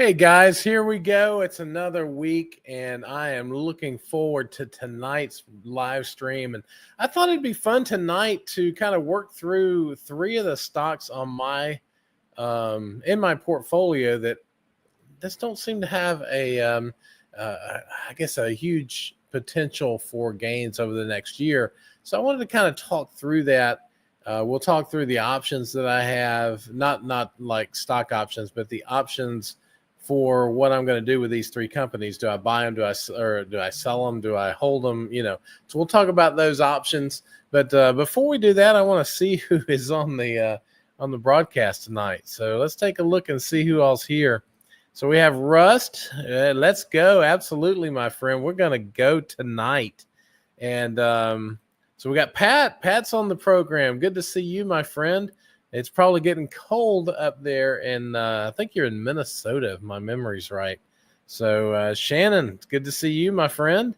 Hey guys, here we go. It's another week, and I am looking forward to tonight's live stream. And I thought it'd be fun tonight to kind of work through three of the stocks on my in my portfolio that just don't seem to have I guess, a huge potential for gains over the next year. So I wanted to kind of talk through that. We'll talk through the options that I have, not like stock options, but the options for what I'm going to do with these three companies. Do I buy them? Do I sell them? Do I hold them? So we'll talk about those options. But before we do that, I want to see who is on the broadcast tonight. So let's take a look and see who else here. So we have Rust. Let's go. Absolutely, my friend. We're going to go tonight. And so we got Pat. Pat's on the program. Good to see you, my friend. It's probably getting cold up there, and I think you're in Minnesota, if my memory's right. So Shannon, it's good to see you, my friend.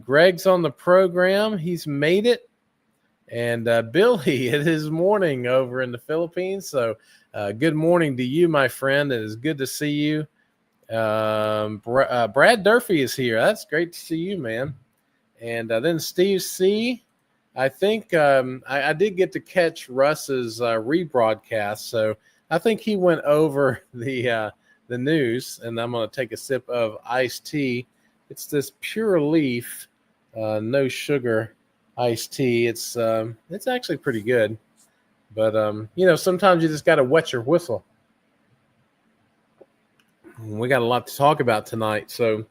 Greg's on the program. He's made it. And Billy, it is morning over in the Philippines. So good morning to you, my friend. It is good to see you. Brad Durfee is here. That's great to see you, man. And then Steve C. I think I did get to catch Russ's rebroadcast. So I think he went over the news. And I'm going to take a sip of iced tea. It's this Pure Leaf, no sugar iced tea. It's actually pretty good, but sometimes you just got to wet your whistle. We got a lot to talk about tonight, so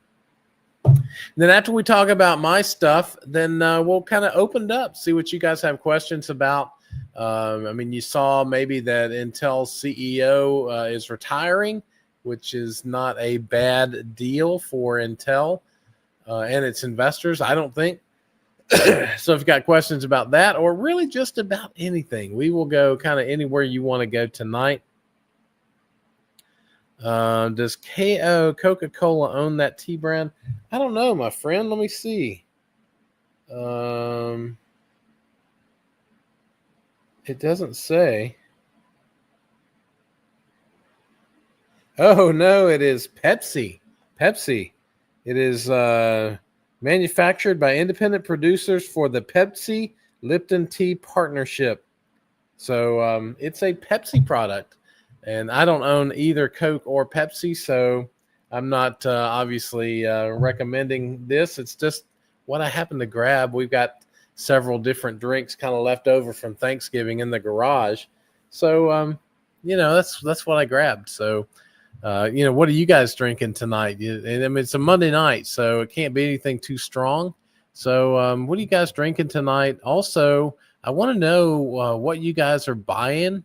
then after we talk about my stuff, then we'll kind of open it up, see what you guys have questions about. You saw maybe that Intel's CEO is retiring, which is not a bad deal for Intel and its investors, I don't think. So if you've got questions about that or really just about anything, we will go kind of anywhere you want to go tonight. Does Coca-Cola own that tea brand? I don't know, my friend. Let me see. It doesn't say. Oh, no, it is Pepsi. Pepsi. It is manufactured by independent producers for the Pepsi Lipton Tea Partnership. So it's a Pepsi product. And I don't own either Coke or Pepsi, so I'm not obviously recommending this. It's just what I happen to grab. We've got several different drinks kind of left over from Thanksgiving in the garage. So, that's what I grabbed. So, what are you guys drinking tonight? It's a Monday night, so it can't be anything too strong. So what are you guys drinking tonight? Also, I want to know what you guys are buying.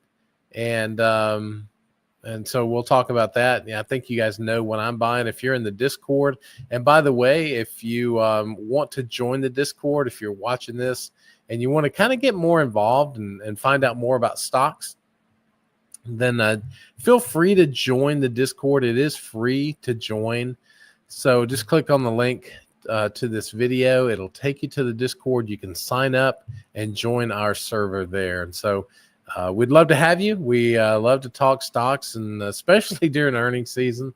And so we'll talk about that. Yeah, I think you guys know what I'm buying if you're in the Discord. And by the way, if you want to join the Discord, if you're watching this and you want to kind of get more involved and find out more about stocks, then feel free to join the Discord. It is free to join. So just click on the link to this video. It'll take you to the Discord. You can sign up and join our server there. And so we'd love to have you. We love to talk stocks, and especially during earnings season.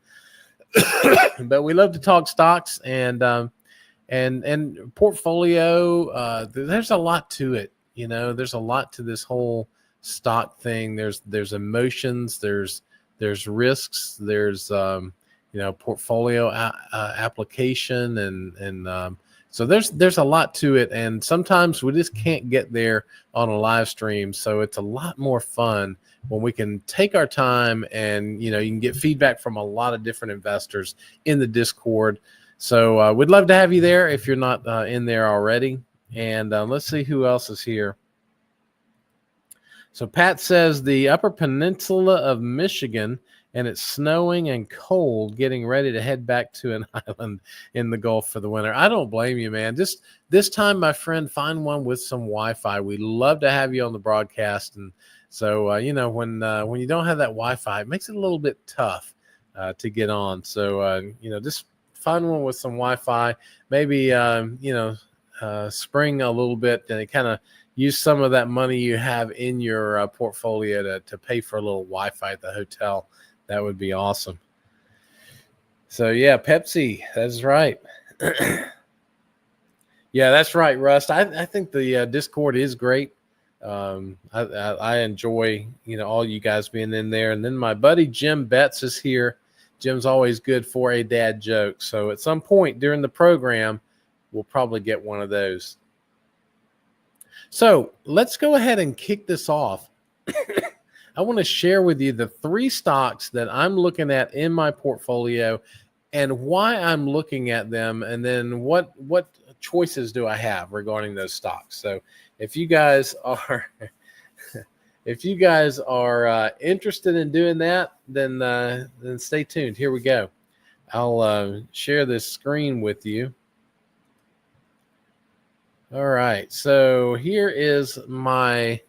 But we love to talk stocks and portfolio. There's a lot to it. There's a lot to this whole stock thing. There's emotions. There's risks. There's portfolio application and so there's a lot to it, and sometimes we just can't get there on a live stream. So it's a lot more fun when we can take our time and, you can get feedback from a lot of different investors in the Discord. So we'd love to have you there if you're not in there already. And let's see who else is here. So Pat says the Upper Peninsula of Michigan, and it's snowing and cold, getting ready to head back to an island in the Gulf for the winter. I don't blame you, man. Just this time, my friend, find one with some Wi-Fi. We'd love to have you on the broadcast. And so, when you don't have that Wi-Fi, it makes it a little bit tough to get on. So, just find one with some Wi-Fi. Maybe, spring a little bit and kind of use some of that money you have in your portfolio to pay for a little Wi-Fi at the hotel. That would be awesome. So yeah, Pepsi. That's right. Yeah, that's right, Rust. I think the Discord is great. I enjoy all you guys being in there, and then my buddy Jim Betts is here. Jim's always good for a dad joke. So at some point during the program, we'll probably get one of those. So let's go ahead and kick this off. I want to share with you the 3 stocks that I'm looking at in my portfolio and why I'm looking at them, and then what choices do I have regarding those stocks. So if you guys are interested in doing that, then stay tuned. Here we go. I'll share this screen with you. All right, so here is my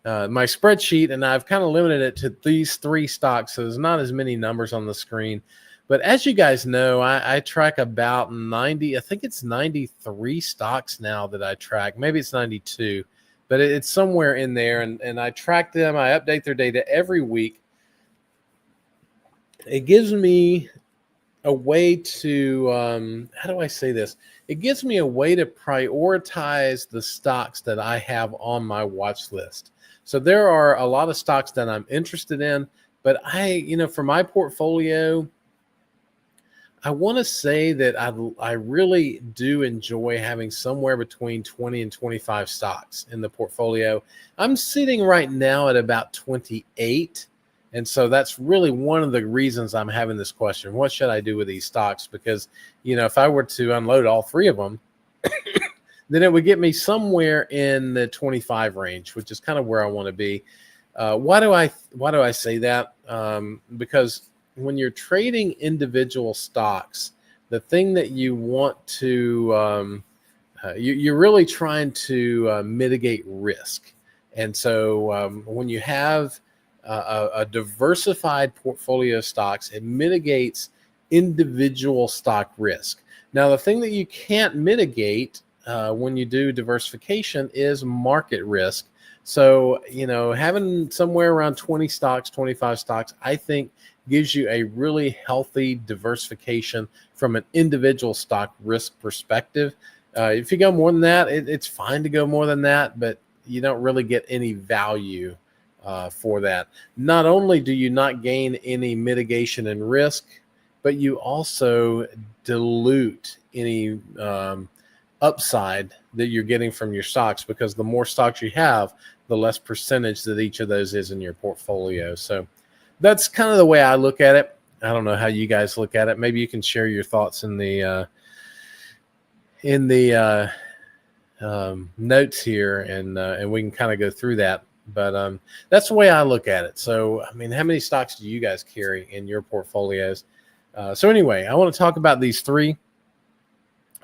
my spreadsheet, and I've kind of limited it to these 3 stocks, so there's not as many numbers on the screen. But as you guys know, I track about 90, I think it's 93 stocks now that I track. Maybe it's 92, but it's somewhere in there, and I track them. I update their data every week. It gives me a way to, how do I say this? It gives me a way to prioritize the stocks that I have on my watch list. So there are a lot of stocks that I'm interested in, but for my portfolio, I want to say that I really do enjoy having somewhere between 20 and 25 stocks in the portfolio. I'm sitting right now at about 28. And so that's really one of the reasons I'm having this question. What should I do with these stocks? Because, if I were to unload all 3 of them, then it would get me somewhere in the 25 range, which is kind of where I want to be. Why do I say that? Because when you're trading individual stocks, the thing that you want to you're really trying to mitigate risk. And so when you have a diversified portfolio of stocks, it mitigates individual stock risk. Now, the thing that you can't mitigate when you do diversification is market risk. So, having somewhere around 20 stocks, 25 stocks, I think gives you a really healthy diversification from an individual stock risk perspective. If you go more than that, it's fine to go more than that, but you don't really get any value for that. Not only do you not gain any mitigation and risk, but you also dilute any upside that you're getting from your stocks, because the more stocks you have, the less percentage that each of those is in your portfolio. So that's kind of the way I look at it. I don't know how you guys look at it. Maybe you can share your thoughts in the notes here, and we can kind of go through that. But that's the way I look at it. So, how many stocks do you guys carry in your portfolios? So anyway, I want to talk about these 3.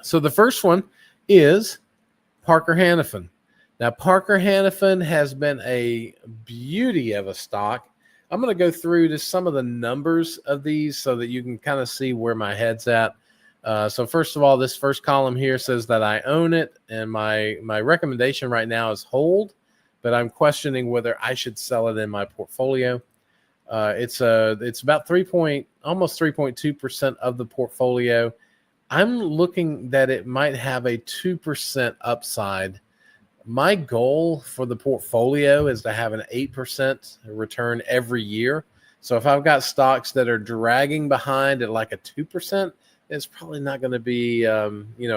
So the first one is Parker Hannifin. Now, Parker Hannifin has been a beauty of a stock. I'm going to go through just some of the numbers of these so that you can kind of see where my head's at. So first of all, this first column here says that I own it, and my recommendation right now is hold, but I'm questioning whether I should sell it in my portfolio. It's about almost 3.2% of the portfolio. I'm looking that it might have a 2% upside. My goal for the portfolio is to have an 8% return every year. So if I've got stocks that are dragging behind at like a 2%, it's probably not going to be,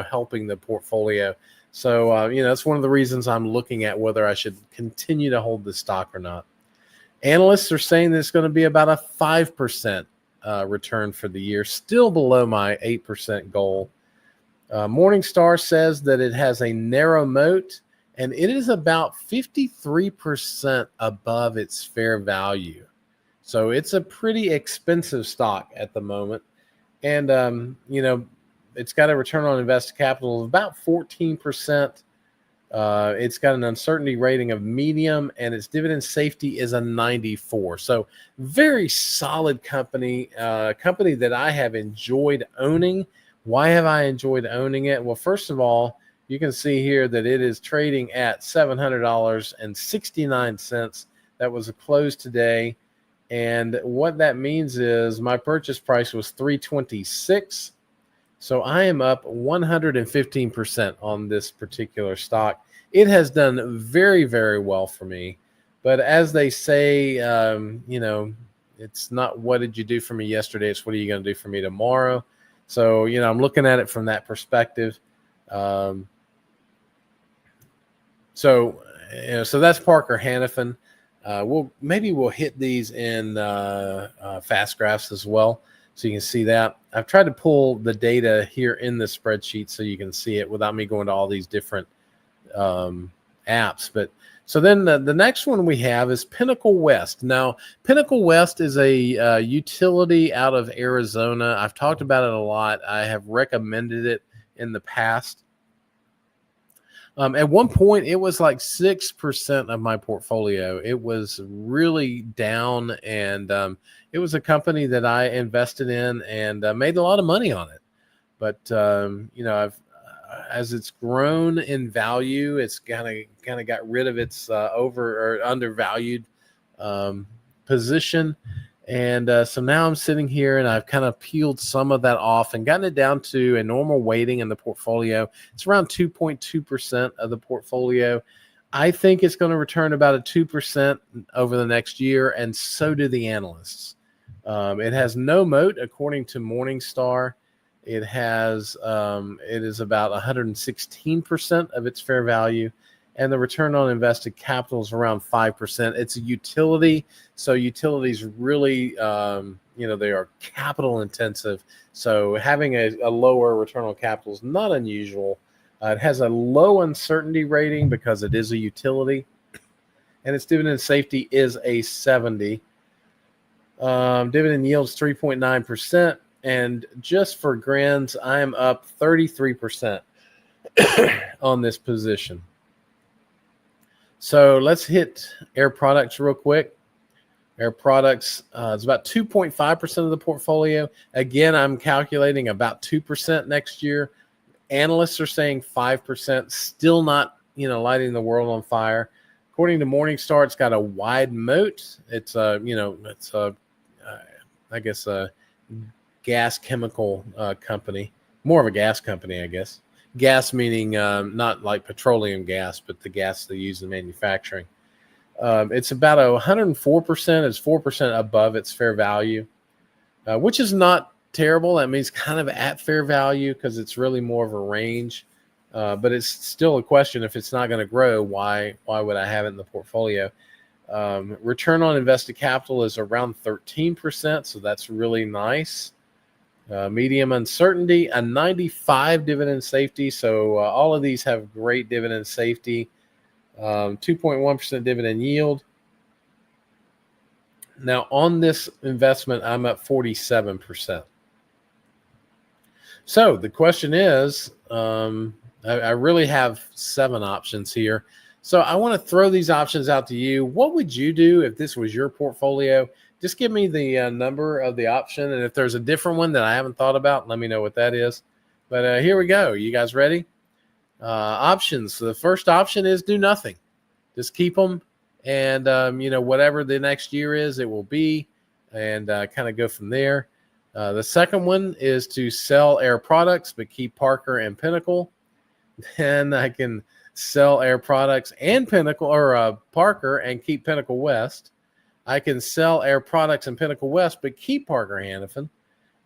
helping the portfolio. So, that's one of the reasons I'm looking at whether I should continue to hold the stock or not. Analysts are saying that it's going to be about a 5% return for the year, still below my 8% goal. Morningstar says that it has a narrow moat, and it is about 53% above its fair value. So it's a pretty expensive stock at the moment. And, it's got a return on invested capital of about 14%. It's got an uncertainty rating of medium, and its dividend safety is a 94. So very solid company that I have enjoyed owning. Why have I enjoyed owning it? Well, first of all, you can see here that it is trading at $700.69. That was a close today. And what that means is my purchase price was $326. So I am up 115% on this particular stock. It has done very, very well for me. But as they say, it's not what did you do for me yesterday? It's what are you going to do for me tomorrow? So, I'm looking at it from that perspective. So that's Parker Hannifin. We'll hit these in fast graphs as well, so you can see that. I've tried to pull the data here in the spreadsheet so you can see it without me going to all these different apps. But so then the next one we have is Pinnacle West. Now, Pinnacle West is a utility out of Arizona. I've talked about it a lot. I have recommended it in the past. At one point, it was like 6% of my portfolio. It was really down, and it was a company that I invested in and made a lot of money on it. But as it's grown in value, it's kind of got rid of its over or undervalued position. And so now I'm sitting here and I've kind of peeled some of that off and gotten it down to a normal weighting in the portfolio. It's around 2.2% of the portfolio. I think it's going to return about a 2% over the next year, and so do the analysts. It has no moat according to Morningstar. It is about 116% of its fair value, and the return on invested capital is around 5%. It's a utility, so utilities really, they are capital intensive. So having a lower return on capital is not unusual. It has a low uncertainty rating because it is a utility, and its dividend safety is a 70. Dividend yield is 3.9%, and just for grins, I am up 33% on this position. So let's hit Air Products real quick. Air Products is about 2.5% of the portfolio. Again, I'm calculating about 2% next year. Analysts are saying 5%, still not, lighting the world on fire. According to Morningstar, it's got a wide moat. It's a gas chemical company, more of a gas company, I guess. Gas meaning not like petroleum gas, but the gas they use in manufacturing. It's about 104%. It's 4% above its fair value, which is not terrible. That means kind of at fair value because it's really more of a range. But it's still a question. If it's not going to grow, why would I have it in the portfolio? Return on invested capital is around 13%, so that's really nice. Medium uncertainty, a 95 dividend safety. So all of these have great dividend safety. 2.1% dividend yield. Now on this investment, I'm at 47%. So the question is, I really have 7 options here. So I want to throw these options out to you. What would you do if this was your portfolio? Just give me the number of the option. And if there's a different one that I haven't thought about, let me know what that is. But here we go. You guys ready? Options. So the first option is do nothing. Just keep them. And, whatever the next year is, it will be. And kind of go from there. The second one is to sell Air Products, but keep Parker and Pinnacle. Then I can sell Air Products and Pinnacle or Parker and keep Pinnacle West. I can sell Air Products and Pinnacle West, but keep Parker Hannifin.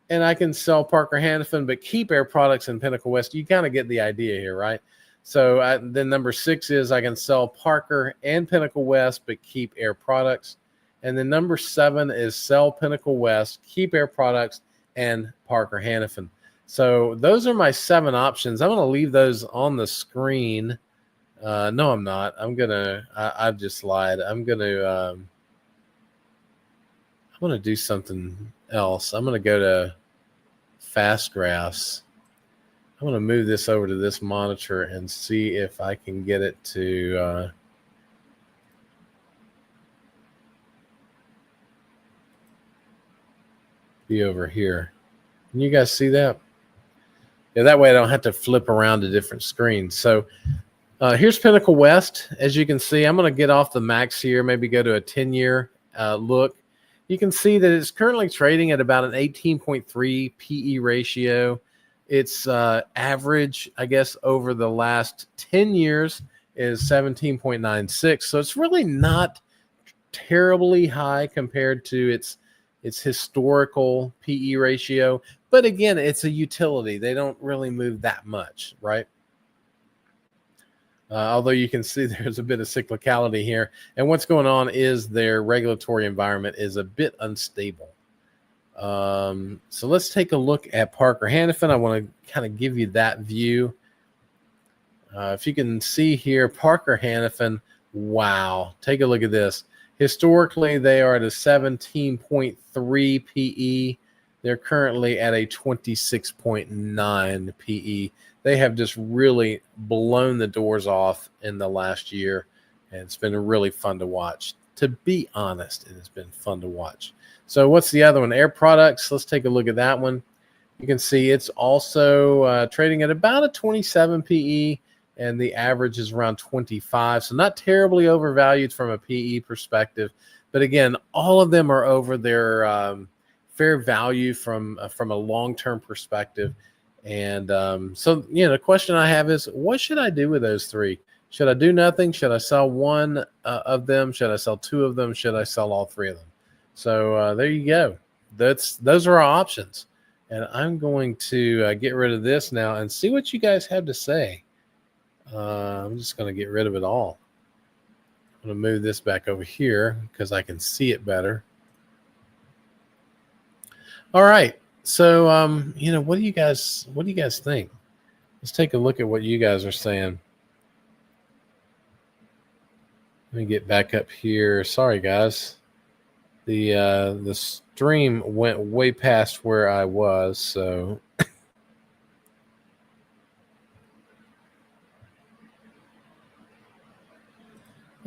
And I can sell Parker Hannifin, but keep Air Products and Pinnacle West. You kind of get the idea here, right? So then number 6 is I can sell Parker and Pinnacle West, but keep Air Products. And then number 7 is sell Pinnacle West, keep Air Products, and Parker Hannifin. So those are my 7 options. I'm going to leave those on the screen. No, I'm not. I've just lied. I'm going to do something else. I'm going to go to fast graphs. I'm going to move this over to this monitor and see if I can get it to be over here. Can you guys see that? Yeah, that way I don't have to flip around to different screens. So here's Pinnacle West. As you can see, I'm going to get off the max here, maybe go to a 10-year look. You can see that it's currently trading at about an 18.3 PE ratio. Its average, I guess, over the last 10 years is 17.96. So it's really not terribly high compared to its historical PE ratio. But again, it's a utility. They don't really move that much, right? Although you can see there's a bit of cyclicality here. And what's going on is their regulatory environment is a bit unstable. So let's take a look at Parker Hannifin. I want to kind of give you that view. If you can see here, Parker Hannifin, wow, take a look at this. Historically, they are at a 17.3 PE. They're currently at a 26.9 PE. They have just really blown the doors off in the last year, and it's been really fun to watch. To be honest, it has been fun to watch. So what's the other one? Air Products. Let's take a look at that one. You can see it's also trading at about a 27 PE, and the average is around 25. So not terribly overvalued from a PE perspective. But again, all of them are over their fair value from a long-term perspective. And so, the question I have is, what should I do with those three? Should I do nothing? Should I sell one of them? Should I sell two of them? Should I sell all three of them? So there you go. Those are our options. And I'm going to get rid of this now and see what you guys have to say. I'm just going to get rid of it all. I'm going to move this back over here because I can see it better. All right. So, what do you guys think? Let's take a look at what you guys are saying. Let me get back up here. Sorry, guys. The stream went way past where I was, so.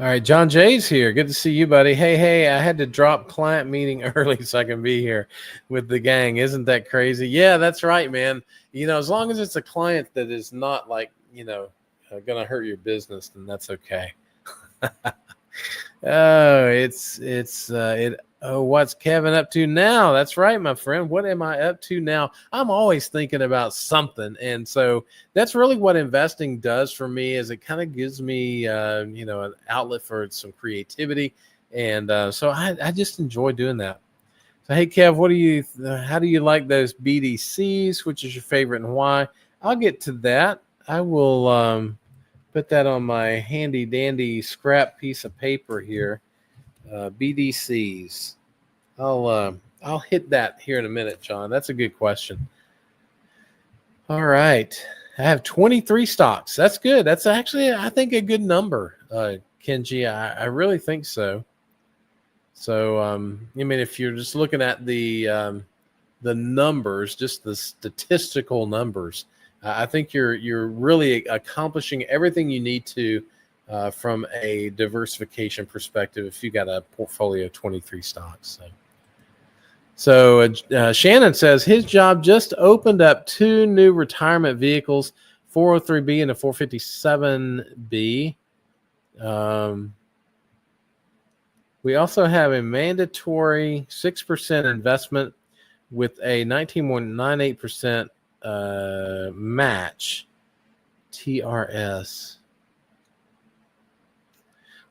All right, John Jay's here. Good to see you, buddy. Hey, I had to drop client meeting early so I can be here with the gang. Isn't that crazy? Yeah, that's right, man. As long as it's a client that is not like, going to hurt your business, then that's okay. What's Kevin up to now? That's right, my friend. What am I up to now? I'm always thinking about something. And so that's really what investing does for me, is it kind of gives me, an outlet for some creativity. And so I just enjoy doing that. So, hey, Kev, how do you like those BDCs? Which is your favorite and why? I'll get to that. I will put that on my handy dandy scrap piece of paper here. BDCs. I'll hit that here in a minute, John. That's a good question. All right. I have 23 stocks. That's good. That's actually, I think, a good number, Kenji. I really think so. So, if you're just looking at the numbers, just the statistical numbers, I think you're really accomplishing everything you need to from a diversification perspective if you got a portfolio of 23 stocks. So Shannon says his job just opened up 2 new retirement vehicles, 403B and a 457B. We also have a mandatory 6% investment with a 19.98% match, TRS.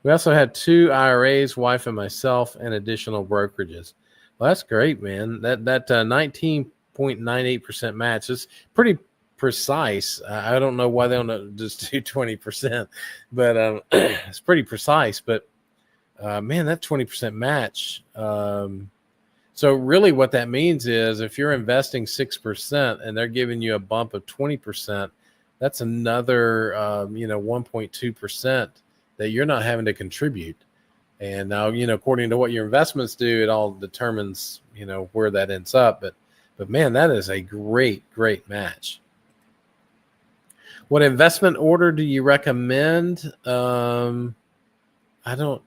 We also had 2 IRAs, wife and myself, and additional brokerages. Well, that's great, man. That 19.98% match is pretty precise. I don't know why they don't just do 20%, but it's pretty precise. But man, that 20% match. So really, what that means is if you're investing 6% and they're giving you a bump of 20%, that's another 1.2%. that you're not having to contribute. And now, according to what your investments do, it all determines, where that ends up. But man, that is a great, great match. What investment order do you recommend? I don't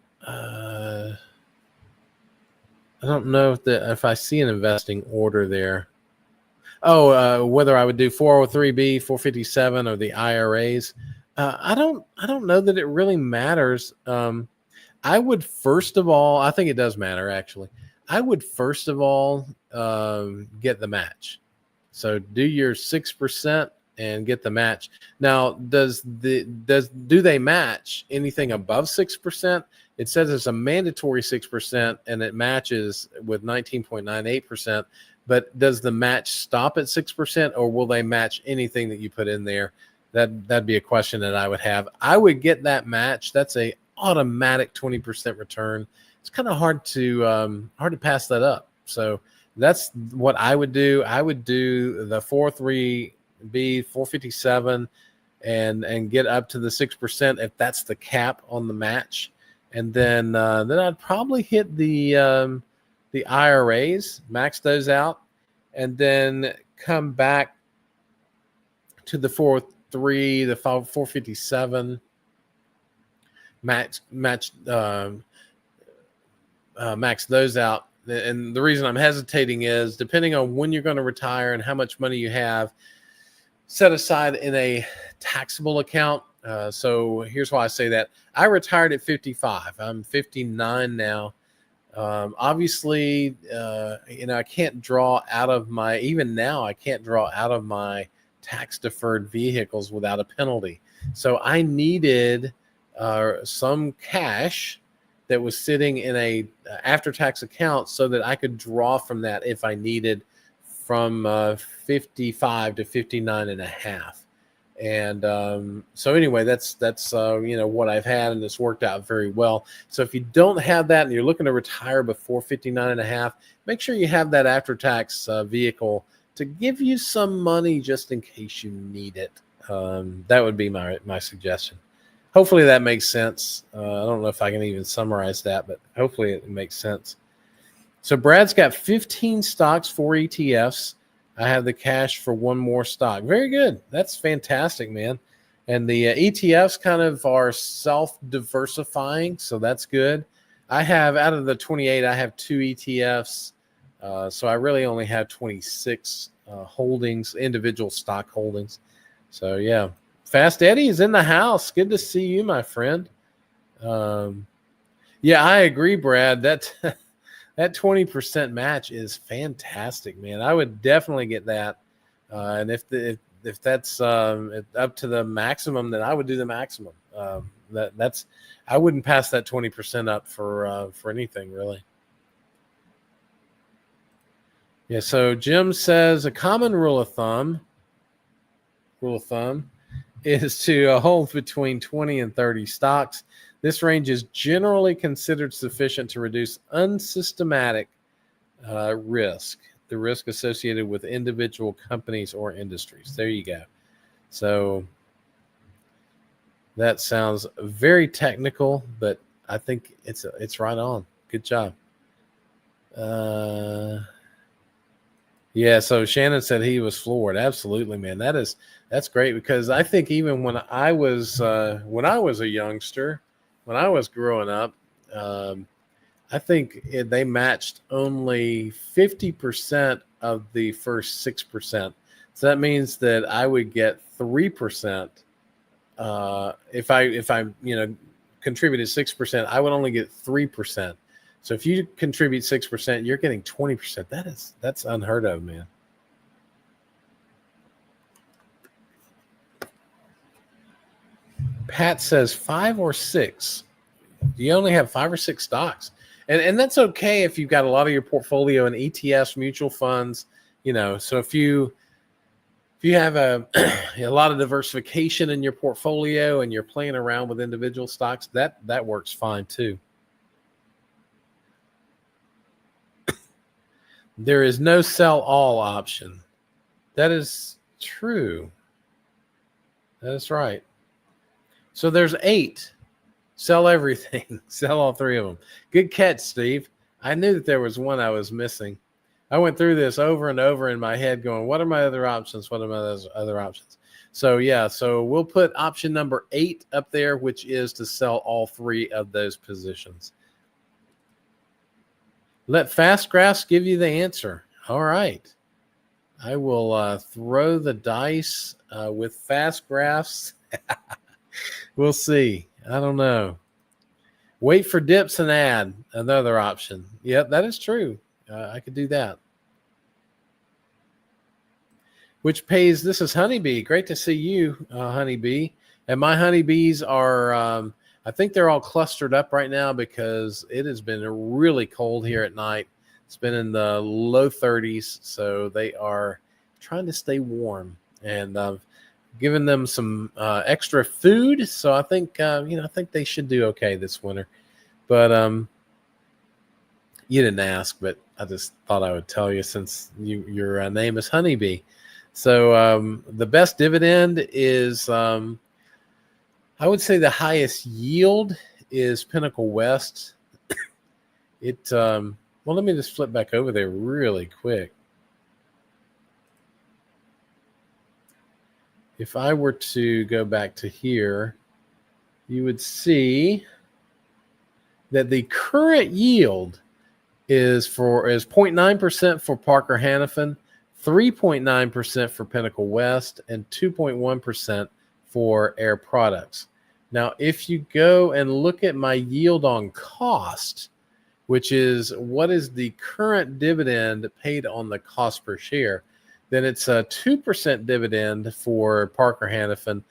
know if I see an investing order there. Whether I would do 403B, 457, or the IRAs. I don't know that it really matters. I would, first of all, I think it does matter, actually. I would first of all get the match. So do your 6% and get the match. Now, do they match anything above 6%? It says it's a mandatory 6%, and it matches with 19.98%. But does the match stop at 6%, or will they match anything that you put in there? That'd be a question that I would have. I would get that match. That's a automatic 20% return. It's kind of hard to pass that up. So that's what I would do. I would do the 4.3B 457 and get up to the 6% if that's the cap on the match. And then I'd probably hit the IRAs, max those out, and then come back to the 4.3, the 457 max those out. And the reason I'm hesitating is depending on when you're going to retire and how much money you have set aside in a taxable account. So here's why I say that. I retired at 55. I'm 59 now. Obviously, I can't draw out of even now, I can't draw out of my tax deferred vehicles without a penalty. So I needed some cash that was sitting in a after-tax account so that I could draw from that if I needed from 55 to 59 and a half. And so anyway, that's what I've had, and it's worked out very well. So if you don't have that and you're looking to retire before 59 and a half, make sure you have that after-tax vehicle to give you some money just in case you need it. That would be my suggestion. Hopefully that makes sense. I don't know if I can even summarize that, but hopefully it makes sense. So Brad's got 15 stocks, 4 ETFs. I have the cash for one more stock. Very good. That's fantastic, man. And the ETFs kind of are self-diversifying, so that's good. I have, out of the 28, I have 2 ETFs. So I really only have 26 holdings, individual stock holdings. So, yeah. Fast Eddie is in the house. Good to see you, my friend. Yeah, I agree, Brad. That 20% match is fantastic, man. I would definitely get that. And if that's up to the maximum, then I would do the maximum. I wouldn't pass that 20% up for anything, really. Yeah. So Jim says a common rule of thumb is to hold between 20 and 30 stocks. This range is generally considered sufficient to reduce unsystematic risk, the risk associated with individual companies or industries. There you go. So that sounds very technical, but I think it's right on. Good job. Yeah, so Shannon said he was floored. Absolutely, man. That's great, because I think even when I was a youngster, when I was growing up, I think they matched only 50% of the first 6%. So that means that I would get 3%. If I contributed 6%, I would only get 3%. So if you contribute 6%, you're getting 20%. That's unheard of, man. Pat says 5 or 6. You only have 5 or 6 stocks. And that's okay if you've got a lot of your portfolio in ETFs, mutual funds, so if you have a lot of diversification in your portfolio and you're playing around with individual stocks, that works fine too. There is no sell all option. That is true. That is right. So there's 8. Sell everything. Sell all 3 of them. Good catch, Steve. I knew that there was one I was missing. I went through this over and over in my head going, what are my other options? What are my other options? So, yeah, so we'll put option number 8 up there, which is to sell all 3 of those positions. Let Fast Graphs give you the answer. All right. I will throw the dice with Fast Graphs. We'll see. I don't know. Wait for dips and add, another option. Yep, that is true. I could do that. Which pays, this is Honeybee. Great to see you, Honeybee. And my honeybees are, I think they're all clustered up right now because it has been really cold here at night. It's been in the low 30s, so they are trying to stay warm. And I've given them some extra food, so I think I think they should do okay this winter. But you didn't ask, but I just thought I would tell you since your name is Honeybee. So the best dividend is, I would say the highest yield is Pinnacle West. Well, let me just flip back over there really quick. If I were to go back to here, you would see that the current yield is 0.9% for Parker Hannifin, 3.9% for Pinnacle West, and 2.1% for Air Products. Now, if you go and look at my yield on cost, which is what is the current dividend paid on the cost per share, then it's a 2% dividend for Parker Hannifin,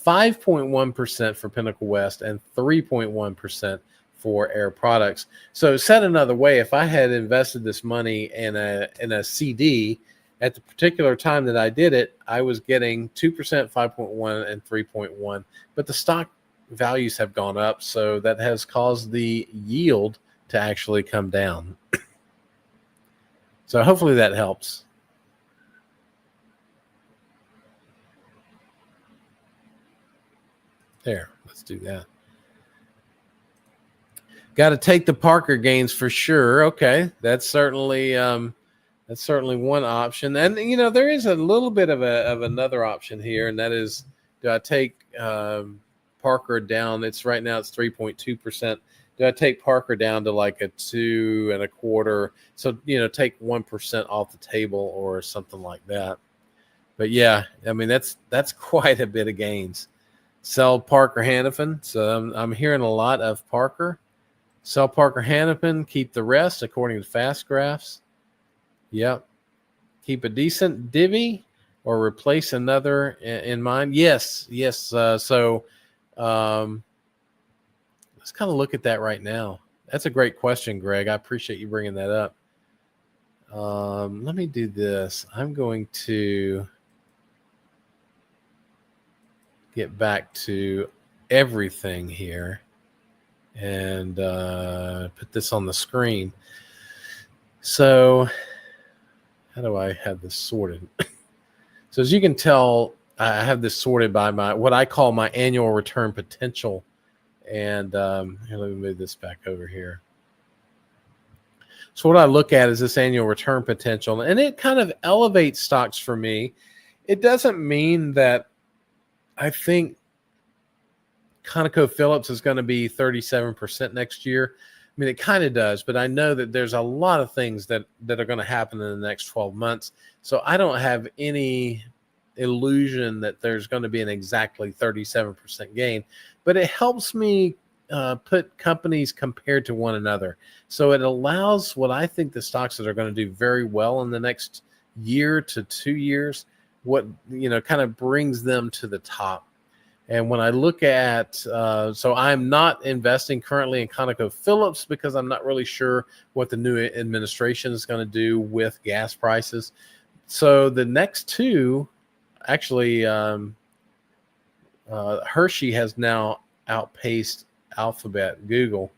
5.1% for Pinnacle West, and 3.1% for Air Products. So said another way, if I had invested this money in a CD at the particular time that I did it, I was getting 2%, 5.1, and 3.1. But the stock values have gone up, so that has caused the yield to actually come down. So hopefully that helps. There, let's do that. Got to take the Parker gains for sure. Okay, that's certainly one option. And there is a little bit of another option here, and that is, do I take Parker down? It's right now it's 3.2%. Do I take Parker down to like a 2.25? So take 1% off the table or something like that. But yeah, I mean that's quite a bit of gains. Sell Parker Hannifin. So I'm hearing a lot of Parker. Sell Parker Hannifin, keep the rest according to Fast Graphs. Yep. Keep a decent divvy or replace another in mind. Yes. So let's kind of look at that right now. That's a great question, Greg. I appreciate you bringing that up. Let me do this. I'm going to get back to everything here and put this on the screen. So how do I have this sorted? So as you can tell, I have this sorted by what I call my annual return potential. And here, let me move this back over here. So what I look at is this annual return potential, and it kind of elevates stocks for me. It doesn't mean that I think ConocoPhillips is going to be 37% next year. I mean, it kind of does, but I know that there's a lot of things that are going to happen in the next 12 months. So I don't have any illusion that there's going to be an exactly 37% gain, but it helps me put companies compared to one another. So it allows what I think the stocks that are going to do very well in the next year to 2 years, what, kind of brings them to the top. And when I look at, so I'm not investing currently in ConocoPhillips because I'm not really sure what the new administration is going to do with gas prices. So the next two, actually, Hershey has now outpaced Alphabet, Google.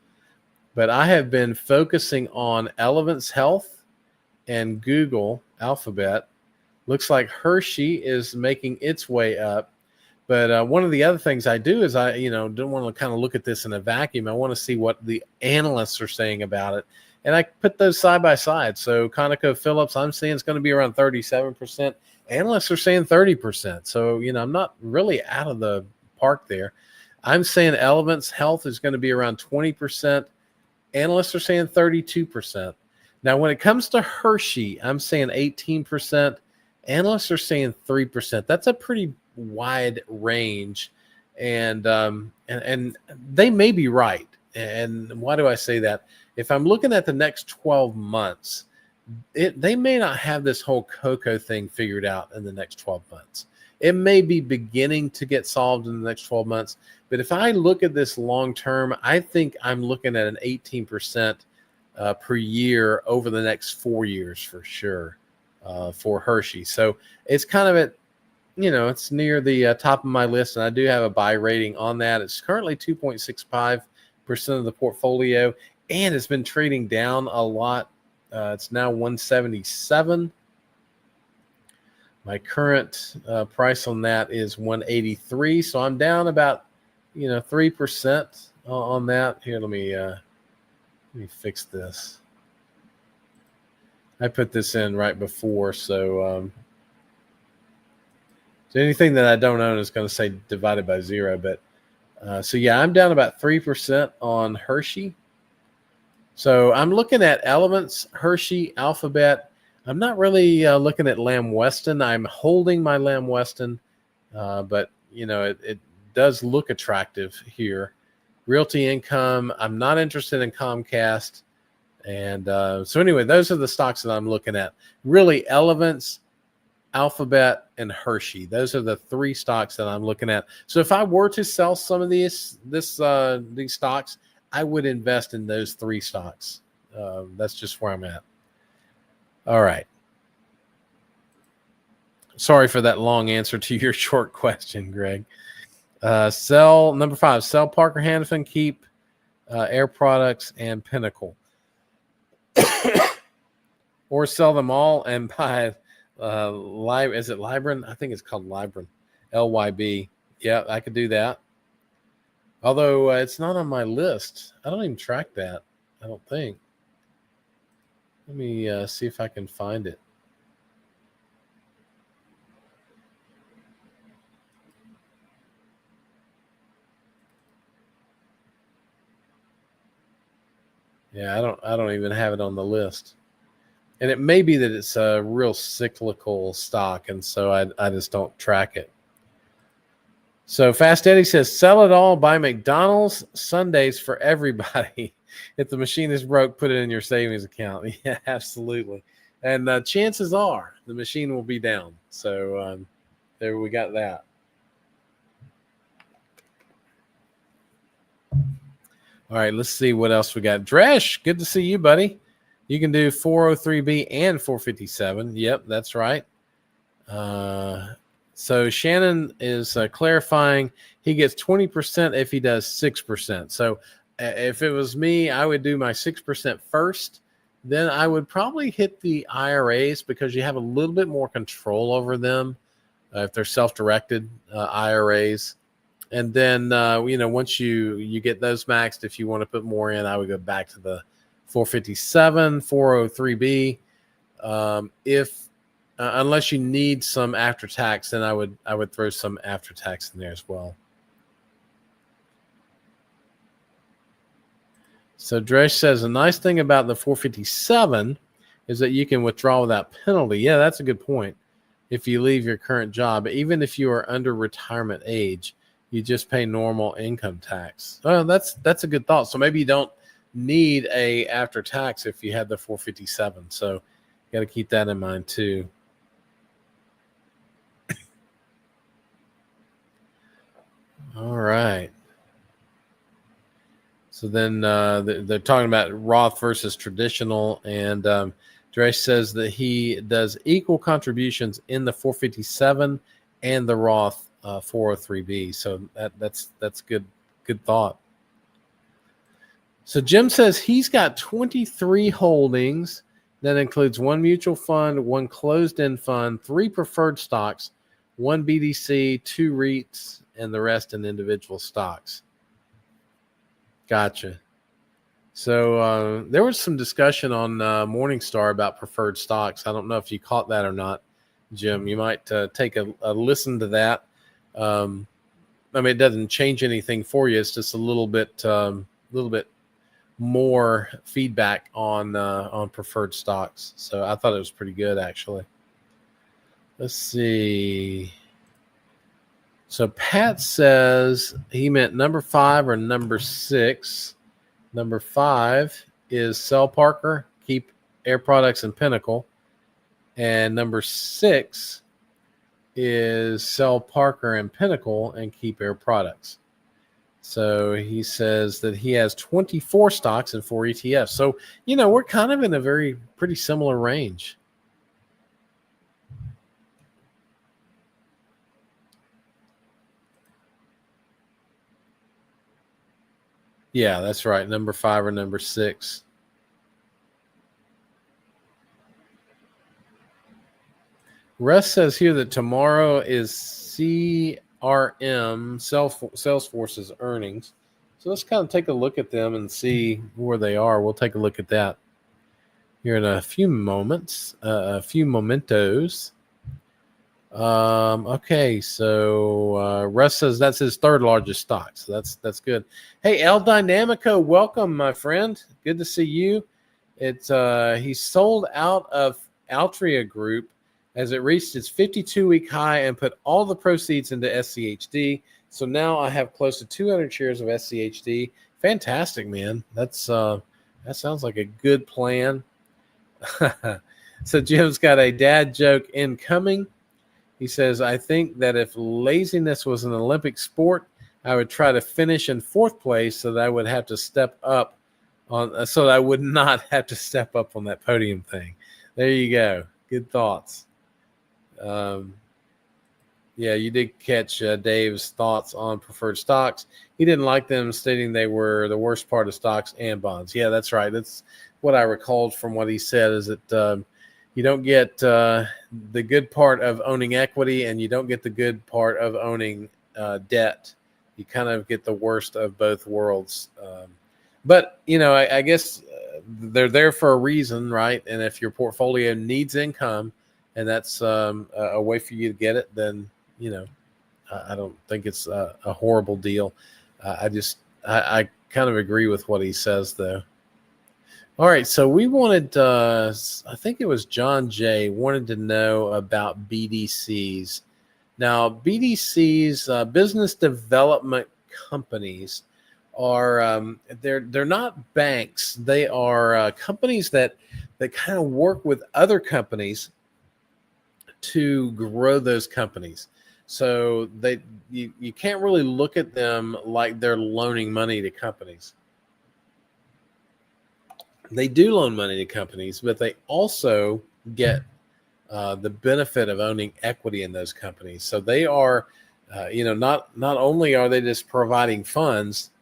But I have been focusing on Elevance Health and Google, Alphabet. Looks like Hershey is making its way up. But one of the other things I do is I, don't want to kind of look at this in a vacuum. I want to see what the analysts are saying about it. And I put those side by side. So ConocoPhillips, I'm saying it's going to be around 37%. Analysts are saying 30%. So, I'm not really out of the park there. I'm saying Elevance Health is going to be around 20%. Analysts are saying 32%. Now, when it comes to Hershey, I'm saying 18%. Analysts are saying 3%. That's a pretty wide range, and they may be right. And why do I say that? If I'm looking at the next 12 months, they may not have this whole cocoa thing figured out in the next 12 months. It may be beginning to get solved in the next 12 months. But if I look at this long term, I think I'm looking at an 18% per year over the next 4 years for sure for Hershey. So it's kind of it's near the top of my list, and I do have a buy rating on that. It's currently 2.65% of the portfolio, and it's been trading down a lot. It's now 177. My current price on that is 183. So I'm down about 3% on that. Here, let me fix this. I put this in right before, so anything that I don't own is going to say divided by 0. But so yeah, I'm down about 3% on Hershey. So I'm looking at Elements, Hershey, Alphabet. I'm not really looking at Lamb Weston. I'm holding my Lamb Weston, but it does look attractive here. Realty Income, I'm not interested in Comcast. And so anyway, those are the stocks that I'm looking at. Really, Elements, Alphabet, and Hershey. Those are the 3 stocks that I'm looking at. So if I were to sell some of these stocks, I would invest in those 3 stocks. That's just where I'm at. All right. Sorry for that long answer to your short question, Greg. Sell number 5. Sell Parker Hannifin, keep Air Products and Pinnacle, or sell them all and buy. Is it Libran? I think it's called Libran, LYB. Yeah, I could do that. Although it's not on my list. I don't even track that. I don't think. Let me see if I can find it. Yeah, I don't even have it on the list. And it may be that it's a real cyclical stock, and so I just don't track it. So Fast Eddie says, sell it all, buy McDonald's Sundays for everybody. If the machine is broke, put it in your savings account. Yeah, absolutely. And chances are the machine will be down. So there we got that. All right, let's see what else we got. Dresh, good to see you, buddy. You can do 403B and 457. Yep, that's right. So Shannon is clarifying he gets 20% if he does 6%. So if it was me, I would do my 6% first. Then I would probably hit the IRAs because you have a little bit more control over them if they're self-directed IRAs. And then, once you get those maxed, if you want to put more in, I would go back to the 457, 403B. Unless you need some after tax, then I would throw some after tax in there as well. So Dresh says a nice thing about the 457 is that you can withdraw without penalty. Yeah, that's a good point. If you leave your current job, even if you are under retirement age, you just pay normal income tax. Oh, that's a good thought. So maybe you don't need a after tax if you have the 457. So you got to keep that in mind too. All right. So then they're talking about Roth versus traditional, and Dresh says that he does equal contributions in the 457 and the Roth 403B. So that's good thought. So Jim says he's got 23 holdings. That includes 1 mutual fund, 1 closed-end fund, 3 preferred stocks, 1 BDC, 2 REITs, and the rest in individual stocks. Gotcha. So there was some discussion on Morningstar about preferred stocks. I don't know if you caught that or not, Jim. You might take a listen to that. I mean, it doesn't change anything for you. It's just a little bit more feedback on preferred stocks. So I thought it was pretty good, actually. Let's see. So Pat says he meant number 5 or number 6. Number 5 is sell Parker, keep Air Products and Pinnacle. And number 6 is sell Parker and Pinnacle and keep Air Products. So he says that he has 24 stocks and 4 ETFs. So, we're kind of in a pretty similar range. Yeah, that's right. Number 5 or number 6. Russ says here that tomorrow is CRM, Salesforce's earnings. So let's kind of take a look at them and see where they are. We'll take a look at that here in a few moments, a few momentos. Okay, so Russ says that's his 3rd largest stock. So that's good. Hey, El Dynamico, welcome, my friend. Good to see you. It's he sold out of Altria Group as it reached its 52-week high and put all the proceeds into SCHD. So now I have close to 200 shares of SCHD. Fantastic, man. That sounds like a good plan. So Jim's got a dad joke incoming. He says, I think that if laziness was an Olympic sport, I would try to finish in 4th place so that I would have to step up so that I would not have to step up on that podium thing. There you go. Good thoughts. Yeah, you did catch Dave's thoughts on preferred stocks. He didn't like them, stating they were the worst part of stocks and bonds. Yeah, that's right. That's what I recalled from what he said, is that you don't get the good part of owning equity and you don't get the good part of owning debt. You kind of get the worst of both worlds. But, I guess they're there for a reason, right? And if your portfolio needs income and that's a way for you to get it, then, I don't think it's a horrible deal. I kind of agree with what he says, though. All right, so we wanted, I think it was John Jay, wanted to know about BDCs. Now, BDCs, business development companies, are they're not banks. They are companies that kind of work with other companies to grow those companies. So you can't really look at them like they're loaning money to companies. They do loan money to companies, but they also get the benefit of owning equity in those companies. So they are, not only are they just providing funds,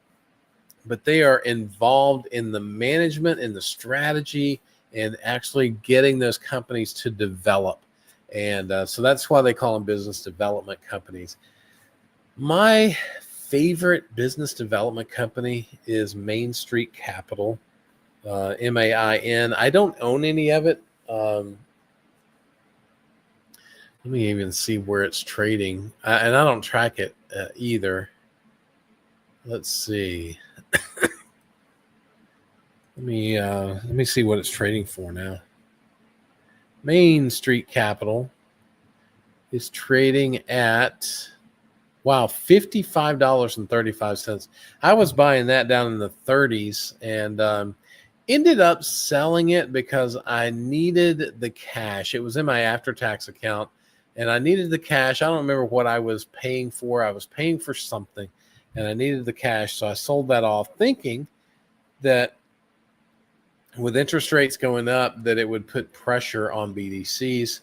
but they are involved in the management and the strategy and actually getting those companies to develop. And so that's why they call them business development companies. My favorite business development company is Main Street Capital, MAIN. I don't own any of it. Let me even see where it's trading. And I don't track it either. Let's see. Let me see what it's trading for now. Main Street Capital is trading at, wow, $55.35. I was buying that down in the 30s and ended up selling it because I needed the cash. It was in my after-tax account, and I needed the cash. I don't remember what I was paying for. I was paying for something, and I needed the cash, so I sold that off, thinking that with interest rates going up, that it would put pressure on BDCs.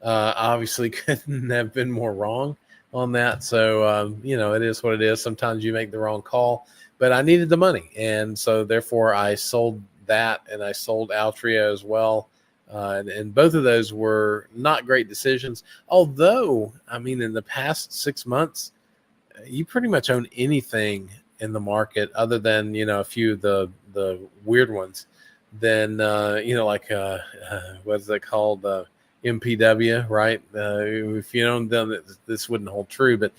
Obviously, couldn't have been more wrong on that. So, it is what it is. Sometimes you make the wrong call, but I needed the money. And so therefore I sold that, and I sold Altria as well. And both of those were not great decisions. Although, in the past 6 months, you pretty much own anything in the market other than, a few of the weird ones. Then, like, what's it called? MPW, right? If you own them, this wouldn't hold true. But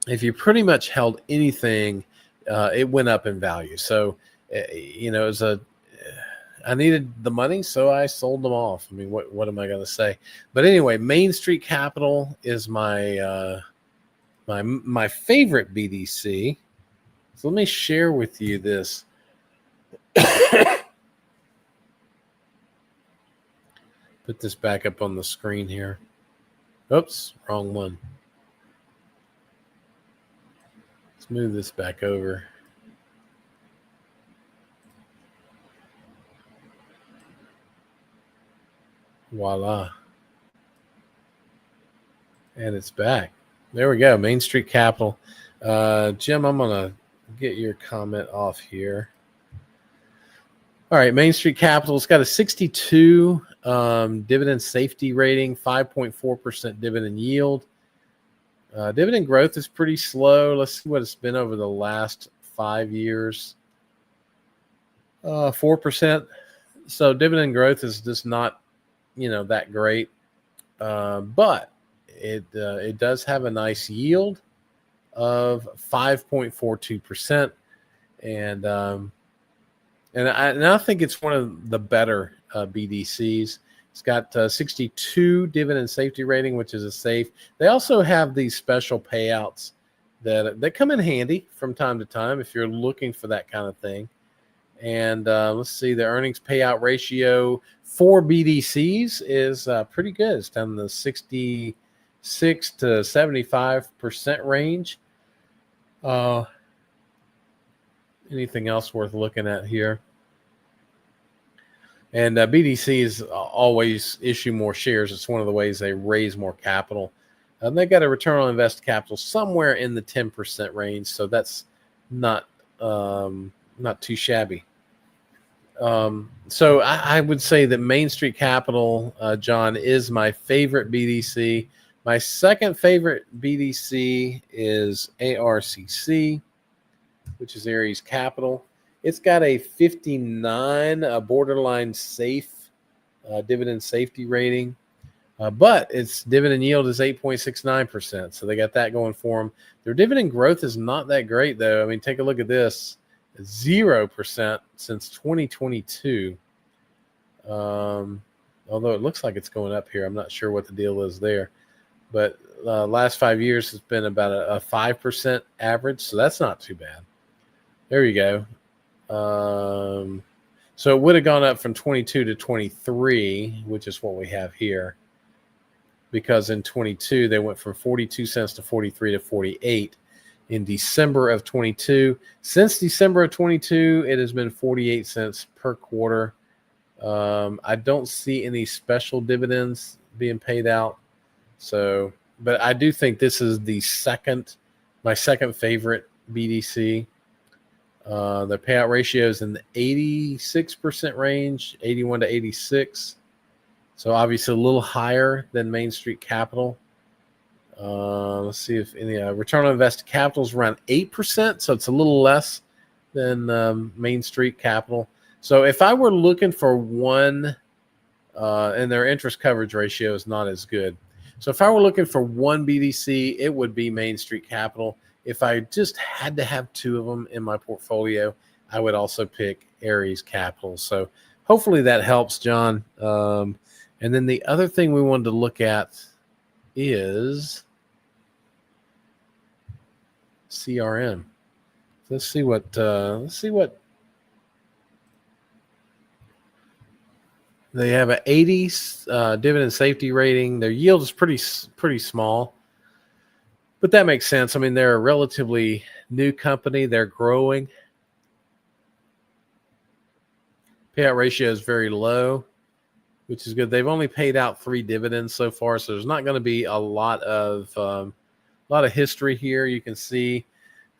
if you pretty much held anything, it went up in value. So, it was I needed the money, so I sold them off. What am I going to say? But anyway, Main Street Capital is my my favorite BDC. So let me share with you this. Put this back up on the screen here. Oops, wrong one. Let's move this back over. Voila. And it's back. There we go. Main Street Capital. Jim, I'm going to get your comment off here. All right. Main Street Capital's got a 62 dividend safety rating, 5.4% dividend yield. Dividend growth is pretty slow. Let's see what it's been over the last 5 years. 4%. So dividend growth is just not, that great. But it does have a nice yield of 5.42%. And I think it's one of the better BDCs. It's got 62 dividend safety rating, which is a safe. They also have these special payouts that come in handy from time to time if you're looking for that kind of thing. And let's see, the earnings payout ratio for BDCs is pretty good. It's down in the 66 to 75% range. Anything else worth looking at here? And BDCs always issue more shares. It's one of the ways they raise more capital. They got a return on invested capital somewhere in the 10% range, so that's not too shabby. So I would say that Main Street Capital, John, is my favorite BDC. My second favorite BDC is ARCC, which is Ares Capital. It's got a 59 borderline safe dividend safety rating, but its dividend yield is 8.69%. So they got that going for them. Their dividend growth is not that great, though. I mean, take a look at this. 0% since 2022. Although it looks like it's going up here. I'm not sure what the deal is there. But last 5 years has been about a 5% average, so that's not too bad. There you go. So it would have gone up from 22 to 23, which is what we have here. Because in 22, they went from 42 cents to 43 to 48 in December of 22. Since December of 22, it has been 48 cents per quarter. I don't see any special dividends being paid out. So, but I do think this is my second favorite BDC. The payout ratio is in the 86% range, 81 to 86. So obviously a little higher than Main Street Capital. Let's see if any return on invested capital is around 8%. So it's a little less than Main Street Capital. So if I were looking for one, and their interest coverage ratio is not as good. So if I were looking for one BDC, it would be Main Street Capital. If I just had to have two of them in my portfolio, I would also pick Ares Capital. So hopefully that helps, John. And then the other thing we wanted to look at is CRM. Let's see what they have. An 80 dividend safety rating. Their yield is pretty small, but that makes sense. I mean, they're a relatively new company. They're growing. Payout ratio is very low, which is good. They've only paid out 3 dividends so far, so there's not going to be a lot of history here. You can see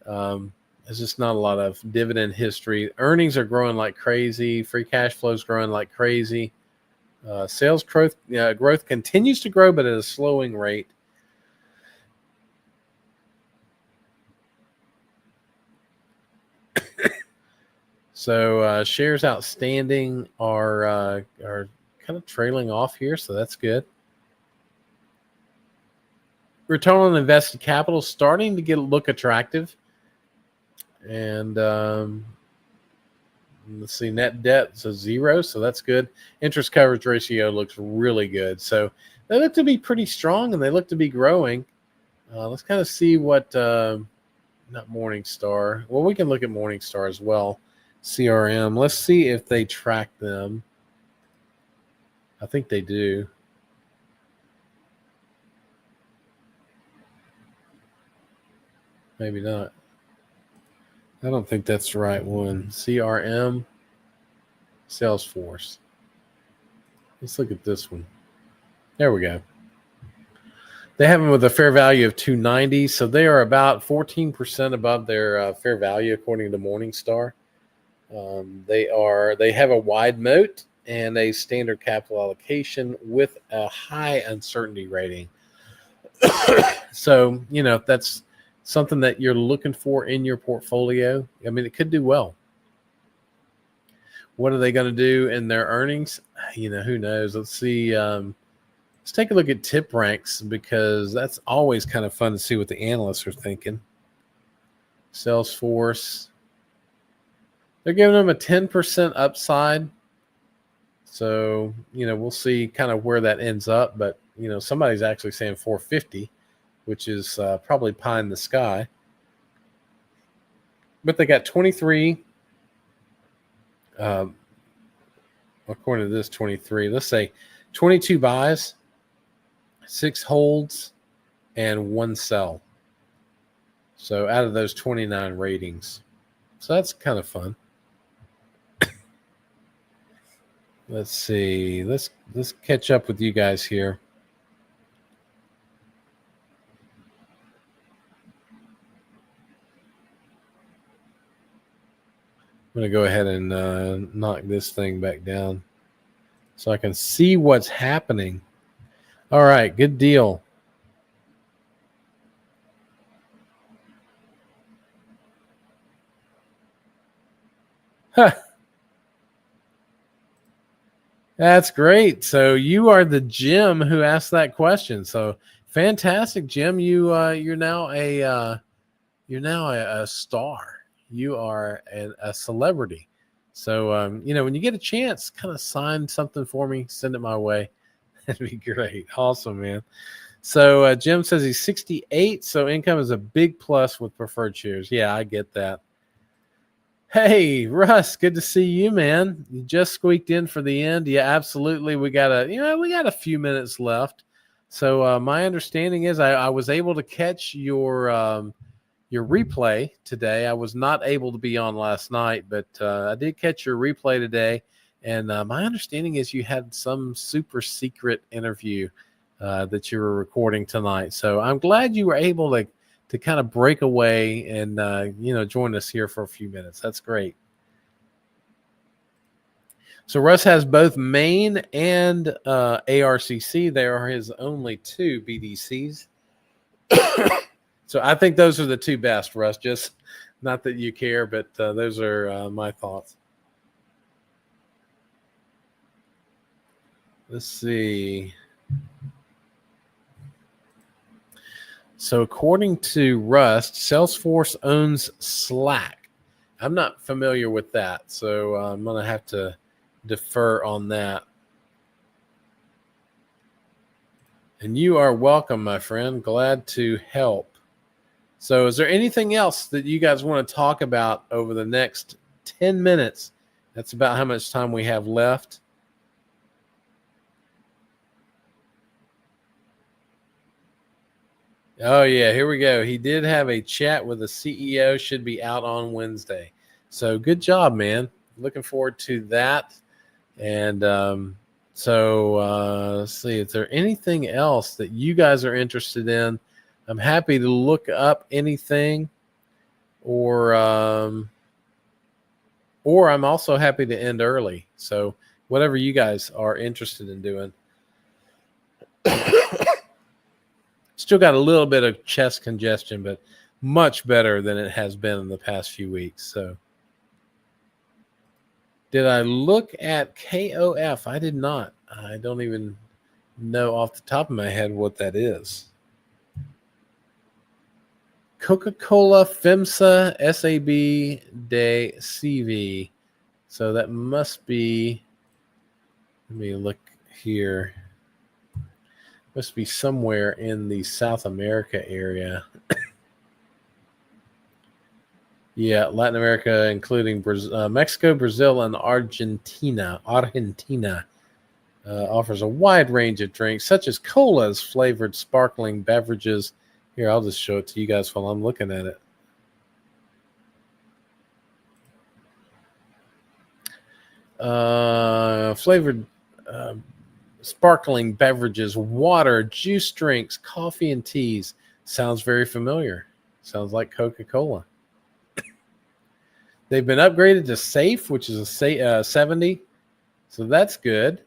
there's just not a lot of dividend history. Earnings are growing like crazy. Free cash flow is growing like crazy. Sales growth continues to grow, but at a slowing rate. So shares outstanding are kind of trailing off here, so that's good. Return on invested capital starting to look attractive. And let's see, net debt is 0, so that's good. Interest coverage ratio looks really good. So they look to be pretty strong, and they look to be growing. Let's kind of see what not Morningstar. Well, we can look at Morningstar as well. CRM. Let's see if they track them. I think they do. Maybe not. I don't think that's the right one. CRM, Salesforce. Let's look at this one. There we go. They have them with a fair value of 290, so they are about 14% above their fair value according to Morningstar. They have a wide moat and a standard capital allocation with a high uncertainty rating. So, if that's something that you're looking for in your portfolio, I mean, it could do well. What are they going to do in their earnings? Who knows? Let's see. Let's take a look at tip ranks because that's always kind of fun to see what the analysts are thinking. Salesforce. They're giving them a 10% upside. So, we'll see kind of where that ends up. But, somebody's actually saying 450, which is probably pie in the sky. But they got 23, according to this 23, let's say 22 buys, 6 holds, and 1 sell. So out of those 29 ratings. So that's kind of fun. Let's see. Let's catch up with you guys here. I'm going to go ahead and knock this thing back down so I can see what's happening. All right, good deal. Huh. That's great. So you are the Jim who asked that question. So fantastic, Jim. You're now a star. You are a celebrity. So when you get a chance, kind of sign something for me, send it my way. That'd be great. Awesome, man. So Jim says he's 68, so income is a big plus with preferred shares. Yeah, I get that. Hey, Russ, good to see you, man. You just squeaked in for the end. Yeah, absolutely. We got a few minutes left. So my understanding is I was able to catch your replay today. I was not able to be on last night, but I did catch your replay today. And my understanding is you had some super secret interview that you were recording tonight. So I'm glad you were able to kind of break away and join us here for a few minutes. That's great. So Russ has both Maine and ARCC. They are his only 2 BDCs. So I think those are the 2 best, Russ. Just not that you care, but those are my thoughts. Let's see. So according to Rust, Salesforce owns Slack. I'm not familiar with that, so I'm going to have to defer on that. And you are welcome, my friend. Glad to help. So is there anything else that you guys want to talk about over the next 10 minutes? That's about how much time we have left. Oh, yeah, here we go. He did have a chat with the CEO, should be out on Wednesday. So good job, man. Looking forward to that. And let's see, is there anything else that you guys are interested in? I'm happy to look up anything, or I'm also happy to end early. So whatever you guys are interested in doing. Still got a little bit of chest congestion, but much better than it has been in the past few weeks. So did I look at KOF? I did not. I don't even know off the top of my head what that is. Coca-Cola, FEMSA, SAB, Day, CV. So that must be, let me look here. Must be somewhere in the South America area. Yeah, Latin America, including Mexico, Brazil, and Argentina. Argentina offers a wide range of drinks, such as colas, flavored sparkling beverages. Here, I'll just show it to you guys while I'm looking at it. Flavored sparkling beverages, water, juice drinks, coffee, and teas. Sounds very familiar. Sounds like Coca-Cola. They've been upgraded to safe, which is a 70. So that's good.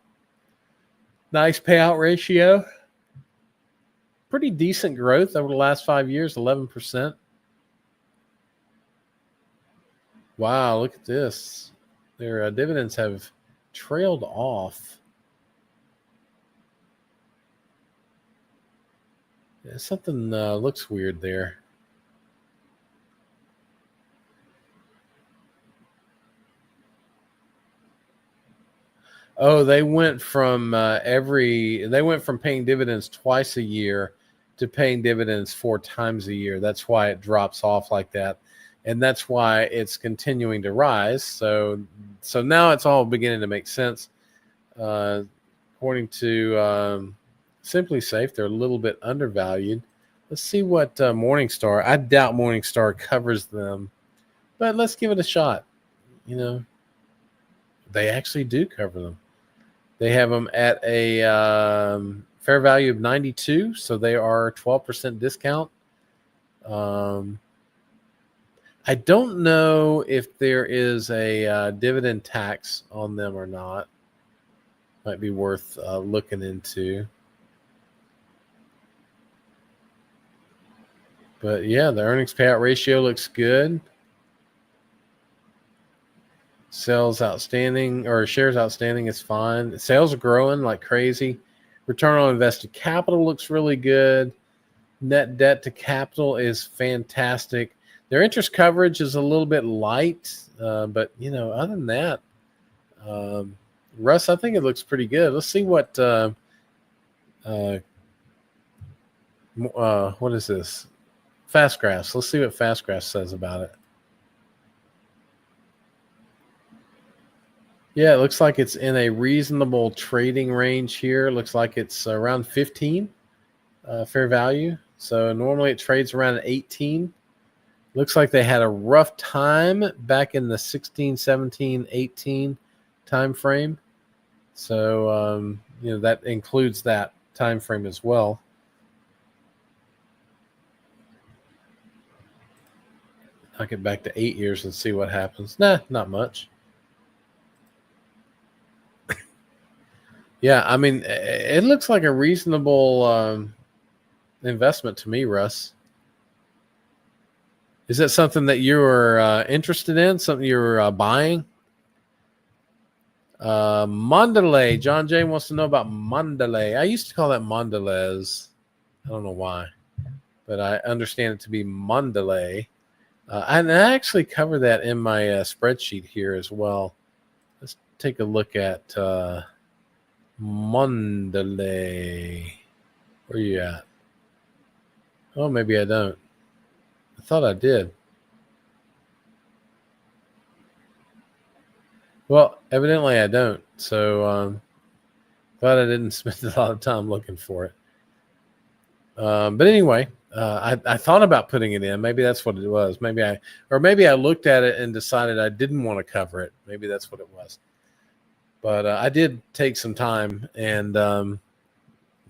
Nice payout ratio. Pretty decent growth over the last 5 years, 11%. Wow, look at this. Their dividends have trailed off. Something looks weird there. Oh, they went from paying dividends twice a year to paying dividends 4 times a year. That's why it drops off like that, and that's why it's continuing to rise. So now it's all beginning to make sense. According to Simply Safe, they're a little bit undervalued. Let's see what Morningstar. I doubt Morningstar covers them, but let's give it a shot. They actually do cover them. They have them at a fair value of 92, so they are 12% discount. I don't know if there is a dividend tax on them or not. Might be worth looking into. But yeah, the earnings payout ratio looks good. Sales outstanding or shares outstanding is fine. Sales are growing like crazy. Return on invested capital looks really good. Net debt to capital is fantastic. Their interest coverage is a little bit light, but other than that, Russ, I think it looks pretty good. Let's see what is this? Fastgraphs. Let's see what Fastgraphs says about it. Yeah, it looks like it's in a reasonable trading range here. It looks like it's around 15 fair value. So normally it trades around 18. Looks like they had a rough time back in the 16, 17, 18 time frame. So, that includes that time frame as well. I'll get back to 8 years and see what happens. Nah, not much. Yeah, I mean, it looks like a reasonable investment to me, Russ. Is that something that you're interested in? Something you're buying? Mondelez. John Jay wants to know about Mondelez. I used to call that Mondelez. I don't know why, but I understand it to be Mondelez. And I actually cover that in my spreadsheet here as well. Let's take a look at Mondelez. Where are you at? Oh, maybe I don't. I thought I did. Well, evidently I don't. So glad I didn't spend a lot of time looking for it. But anyway, I thought about putting it in. Maybe that's what it was. Maybe I looked at it and decided I didn't want to cover it. Maybe that's what it was. But I did take some time, and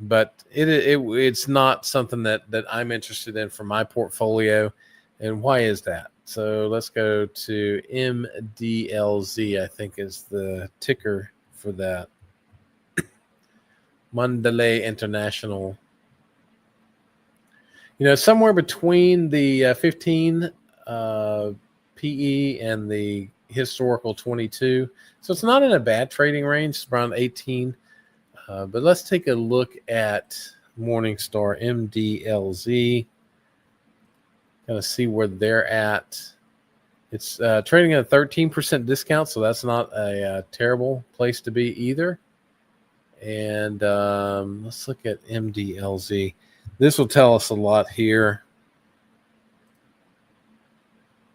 but it's not something that I'm interested in for my portfolio. And why is that? So let's go to MDLZ, I think is the ticker for that. Mondelez International. Somewhere between the 15 PE and the historical 22. So it's not in a bad trading range. It's around 18. But let's take a look at Morningstar MDLZ. Kind of see where they're at. It's trading at a 13% discount, so that's not a terrible place to be either. And let's look at MDLZ. This will tell us a lot here.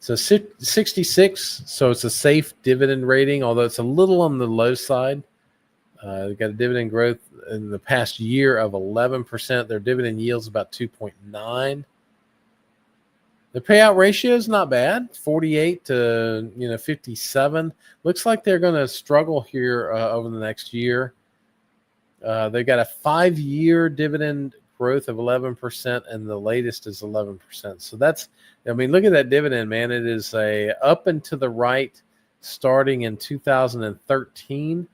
So 66, so it's a safe dividend rating, although it's a little on the low side. They've got a dividend growth in the past year of 11%. Their dividend yield is about 2.9. The payout ratio is not bad, 48 to 57. Looks like they're going to struggle here over the next year. They've got a 5-year dividend growth of 11%, and the latest is 11%. So that's, I mean, look at that dividend, man. It is a up and to the right starting in 2013.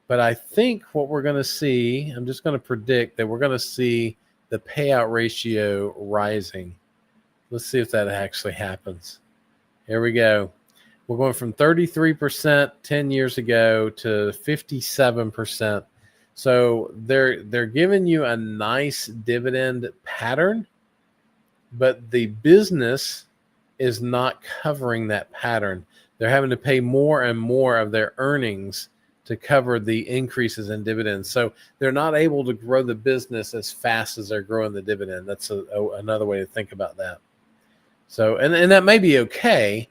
But I think what we're going to see, I'm just going to predict that we're going to see the payout ratio rising. Let's see if that actually happens. Here we go. We're going from 33% 10 years ago to 57%. So they're giving you a nice dividend pattern, but the business is not covering that pattern. They're having to pay more and more of their earnings to cover the increases in dividends. So they're not able to grow the business as fast as they're growing the dividend. That's another way to think about that. So, and that may be okay,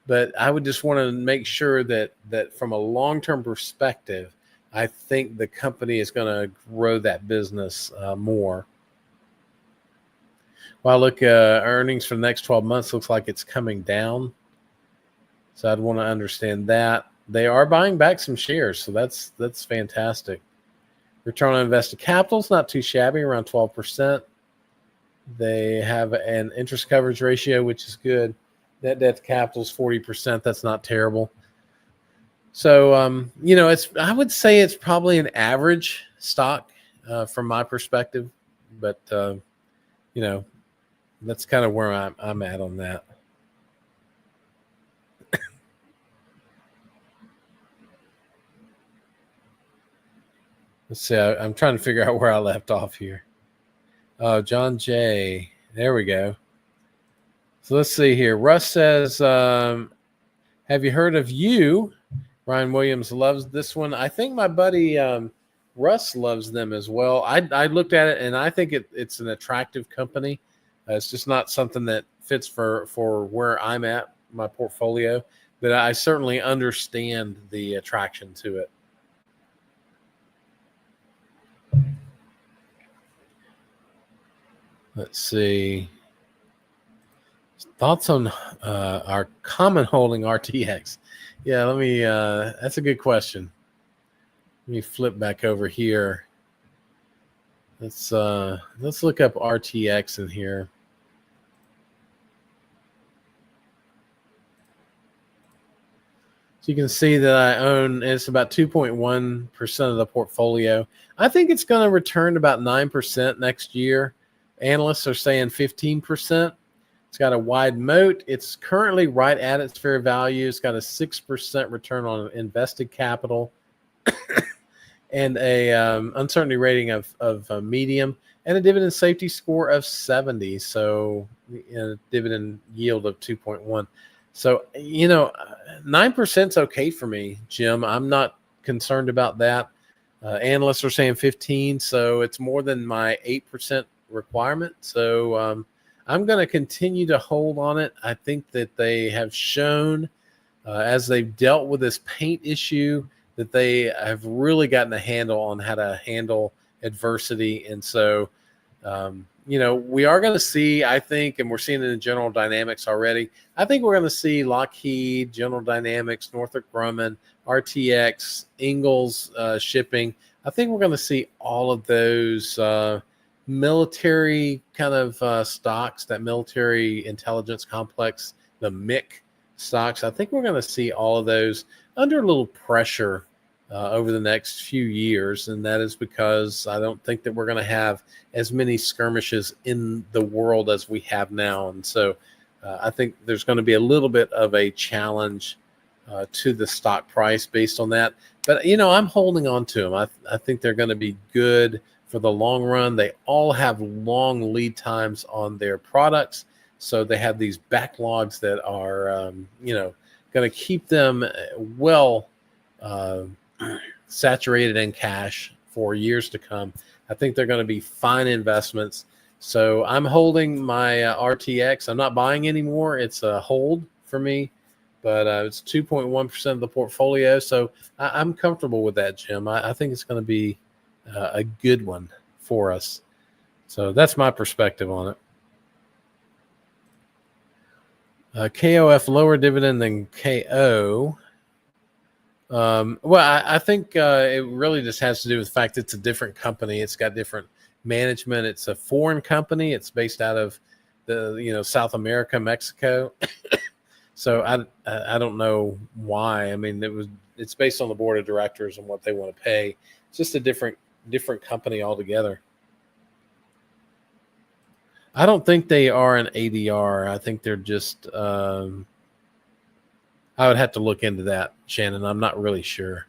but I would just want to make sure that from a long-term perspective, I think the company is going to grow that business more. Well, look, earnings for the next 12 months looks like it's coming down. So I'd want to understand that. They are buying back some shares, so that's fantastic. Return on invested capital is not too shabby, around 12%. They have an interest coverage ratio, which is good. Net debt to capital is 40%. That's not terrible. So, I would say it's probably an average stock from my perspective, but that's kind of where I'm at on that. Let's see. I'm trying to figure out where I left off here. John J. There we go. So let's see here. Russ says, have you heard of You? Ryan Williams loves this one. I think my buddy Russ loves them as well. I looked at it, and I think it's an attractive company. It's just not something that fits for where I'm at, my portfolio. But I certainly understand the attraction to it. Let's see. Thoughts on our common holding RTX? Yeah, let me. That's a good question. Let me flip back over here. Let's look up RTX in here. So you can see that I own, it's about 2.1% of the portfolio. I think it's going to return about 9% next year. Analysts are saying 15%. It's got a wide moat. It's currently right at its fair value. It's got a 6% return on invested capital and a uncertainty rating of medium and a dividend safety score of 70. So a dividend yield of 2.1. So, 9% is okay for me, Jim. I'm not concerned about that. Analysts are saying 15, so it's more than my 8% requirement. So I'm going to continue to hold on it. I think that they have shown, as they've dealt with this paint issue, that they have really gotten a handle on how to handle adversity. And so, we are going to see, I think, and we're seeing it in General Dynamics already. I think we're going to see Lockheed, General Dynamics, Northrop Grumman, RTX, Ingalls Shipping. I think we're going to see all of those military kind of stocks, that military intelligence complex, the MIC stocks. I think we're going to see all of those under a little pressure over the next few years, and that is because I don't think that we're going to have as many skirmishes in the world as we have now. And so I think there's going to be a little bit of a challenge to the stock price based on that. But, I'm holding on to them. I think they're going to be good for the long run. They all have long lead times on their products. So they have these backlogs that are, going to keep them well saturated in cash for years to come. I think they're going to be fine investments. So I'm holding my RTX. I'm not buying anymore. It's a hold for me, but it's 2.1% of the portfolio. So I'm comfortable with that, Jim. I think it's going to be a good one for us. So that's my perspective on it. KOF lower dividend than KO. Well, I think it really just has to do with the fact it's a different company. It's got different management. It's a foreign company. It's based out of the South America, Mexico. So I don't know why. I mean, it's based on the board of directors and what they want to pay. It's just a different company altogether. I don't think they are an ADR. I think they're just. I would have to look into that, Shannon. I'm not really sure.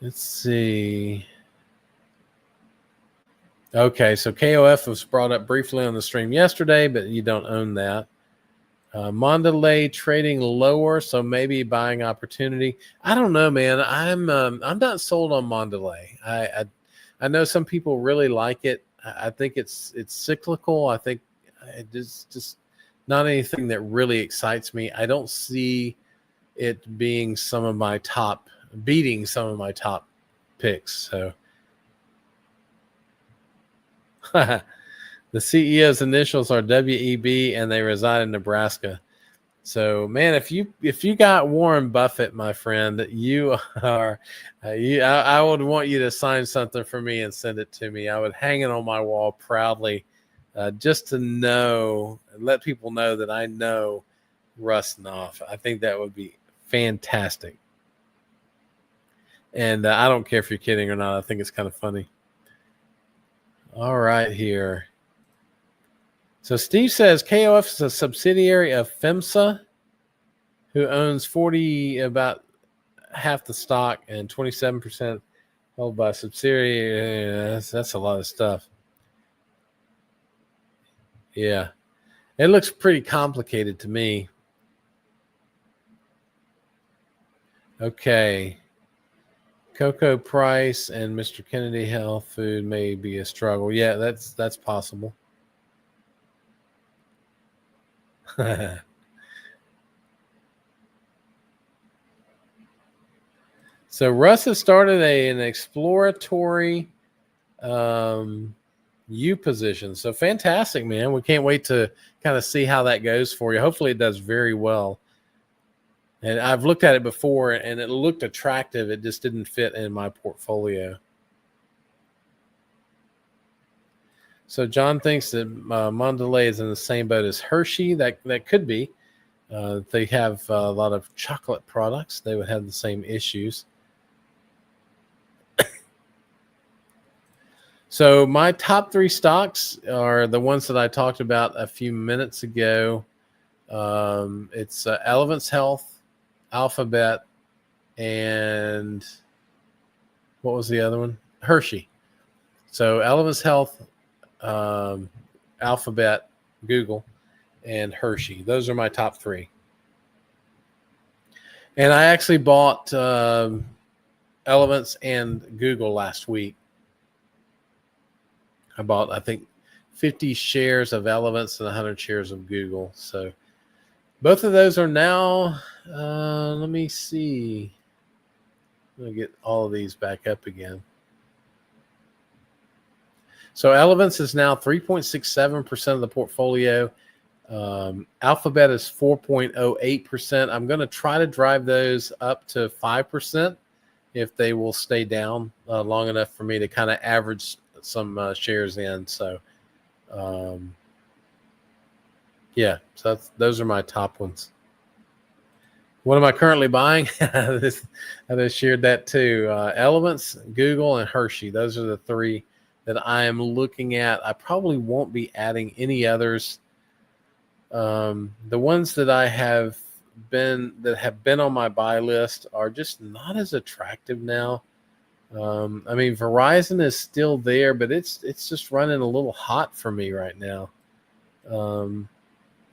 Let's see. Okay, so KOF was brought up briefly on the stream yesterday, but you don't own that. Mondelez trading lower, so maybe buying opportunity. I don't know, man. I'm not sold on Mondelez. I know some people really like it. I think it's cyclical. I think it's just not anything that really excites me. I don't see it being beating some of my top picks. So the CEO's initials are WEB, and they reside in Nebraska. So, man, if you got Warren Buffett, my friend, you are. I would want you to sign something for me and send it to me. I would hang it on my wall proudly, just to know and let people know that I know Russ Knopf. I think that would be fantastic. And I don't care if you're kidding or not. I think it's kind of funny. All right, here. So Steve says KOF is a subsidiary of FEMSA, who owns about half the stock and 27% held by a subsidiary. That's a lot of stuff. Yeah. It looks pretty complicated to me. Okay. Cocoa price and Mr. Kennedy health food may be a struggle. Yeah, that's possible. So Russ has started an exploratory U position. So fantastic, man. We can't wait to kind of see how that goes for you. Hopefully it does very well. And I've looked at it before, and it looked attractive. It just didn't fit in my portfolio. So John thinks that Mondelez is in the same boat as Hershey. That could be. They have a lot of chocolate products. They would have the same issues. So my top three stocks are the ones that I talked about a few minutes ago. It's Elevance Health, Alphabet, and what was the other one? Hershey. So Elevance Health, Alphabet, Google, and Hershey. Those are my top three. And I actually bought Elevance and Google last week. I bought, I think, 50 shares of Elevance and 100 shares of Google. So both of those are now, let me see. I'm going to get all of these back up again. So Elevance is now 3.67% of the portfolio. Alphabet is 4.08%. I'm going to try to drive those up to 5% if they will stay down long enough for me to kind of average some shares in. So, yeah, so those are my top ones. What am I currently buying? I just shared that too. Elevance, Google, and Hershey. Those are the three that I am looking at. I probably won't be adding any others. The ones that have been on my buy list are just not as attractive now. I mean, Verizon is still there, but it's just running a little hot for me right now.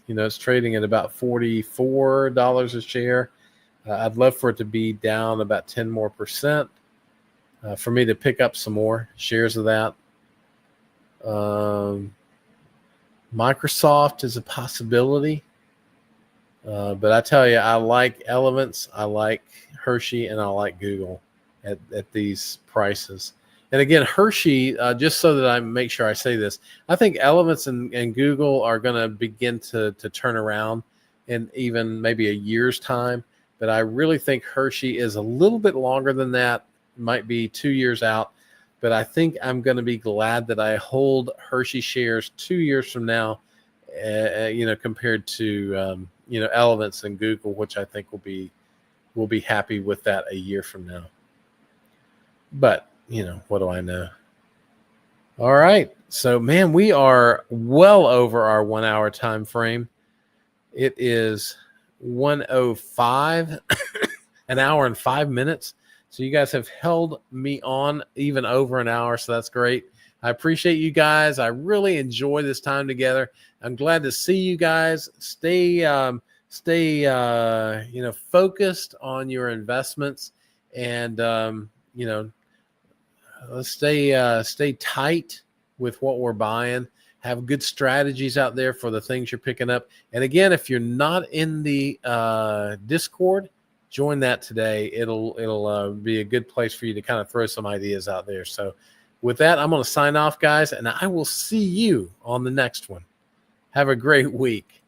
It's trading at about $44 a share. I'd love for it to be down about 10% more for me to pick up some more shares of that. Microsoft is a possibility. But I tell you, I like Elements, I like Hershey, and I like Google at these prices. And again, Hershey, just so that I make sure I say this, I think Elements and Google are going to begin to turn around in even maybe a year's time. But I really think Hershey is a little bit longer than that, might be 2 years out. But I think I'm going to be glad that I hold Hershey shares 2 years from now, compared to Elements and Google, which I think will be happy with that a year from now. But what do I know? All right, so man, we are well over our 1 hour time frame. It is 1:05, an hour and 5 minutes. So you guys have held me on even over an hour, so that's great. I appreciate you guys. I really enjoy this time together. I'm glad to see you guys. Stay focused on your investments, and stay tight with what we're buying. Have good strategies out there for the things you're picking up. And again, if you're not in the Discord, join that today. It'll be a good place for you to kind of throw some ideas out there. So with that, I'm going to sign off, guys, and I will see you on the next one. Have a great week.